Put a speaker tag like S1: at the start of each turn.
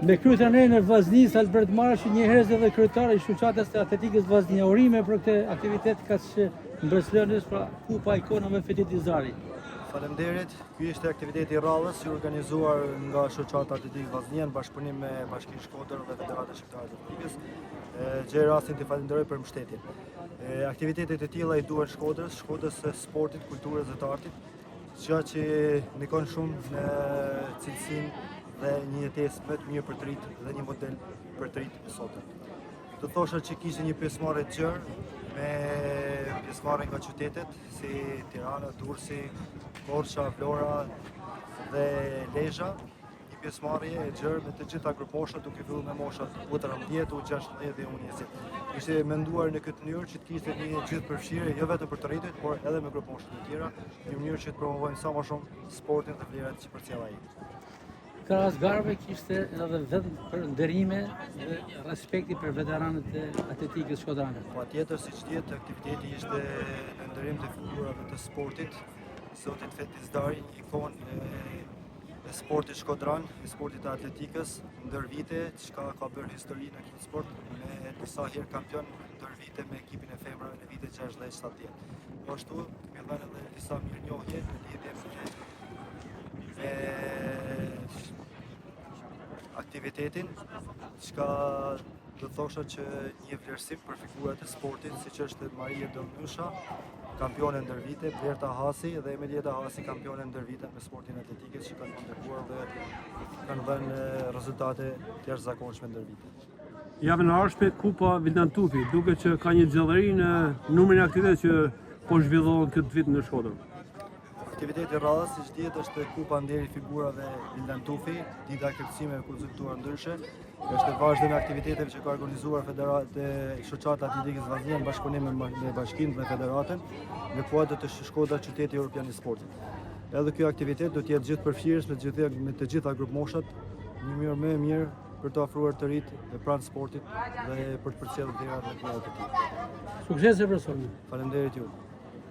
S1: me kryetarën e Vllaznisë Albert Marashi, një herës edhe kryetari i shoqatës të atletikës Vllaznia. Urime për këtë aktivitet kaq mbretëreshës, pra Kupa Ikonave Fetit Izari.
S2: Faleminderit. Ky ishte aktiviteti i radhës i organizuar nga shoqata atletikë Vllaznia në bashkëpunim me Bashkinë Shkodër dhe Federatën Shqiptare të Atletikës. Gjej rastin të falenderoj për mbështetjen. Aktivitetet e tilla i duhen Shkodrës së sportit, kulturës dhe të artit, gjë që ndikon shumë në cilësinë dhe një jetesë më të mirë për të rinjt dhe një model për të rinjt e sotëm. Do thosha që kishte një pjesëmarrje të gjerë me pjesëmarrje nga qytetet si Tirana, Durrësi, Korça, Vlora dhe Lezhë. Një pjesëmarrje e gjerë me të gjitha grupmoshat, duke filluar me moshat U13, U16 dhe U20. Ishte menduar në këtë mënyrë që të kishte një gjithë përfshirje jo vetëm për të rritur, por edhe me grupmoshat e tjera, në mënyrë që të promovojmë sa më shumë sportin dhe vlerat që përcjell ai.
S1: Krahas garave kishte edhe vetëm për nderime dhe respekti për veteranët e atletikës shkodrane.
S2: Patjetër, siç tjetë, aktiviteti ishte në nderim të figurave të sportit, zotit Fethi Izdari, ikonë e sportit shkodran, e sportit të atletikës, ndër vite, çka ka bërë histori në këtë sport, me disa herë kampion ndër vite me ekipin e femrave në vitet 60-70. Po ashtu, kemi dhënë edhe disa mirënjohje në lidhje me aktivitetin, çka do thosha që një vlerësim për figurat e sportit, siç është Maria Dëmnysha, kampione ndër vite, Berta Hasi dhe Emilieta Hasi, kampione ndër vite me sportin atletikës, që kanë ndërkuar dhe kanë dhënë rezultate të jashtëzakonshme ndër vite.
S3: Javën e ardhshme Kupa Vildan Tufi, duke që ka një xhallëri në numrin e aktiviteteve që po zhvillohen këtë vit në Shkodër.
S2: Aktiviteti i radhës, siç dihet, është Kupa Nderi Figurave Vildan Tufi, dita e kërcimeve konsultuar ndryshe. Është vazhdim i aktiviteteve që ka organizuar shoqata atletikës Vllaznia në bashkëpunim me Bashkinë dhe Federatën në kuadër të Shkodra qyteti evropian i sportit. Edhe ky aktivitet do të jetë gjithë përfshirës me të gjitha grupmoshat, një mënyrë më e mirë për të ofruar të rinjt pranë sportit dhe për të përcjellë vlerat e tij.
S1: Suksese profesor.
S2: Faleminderit ju.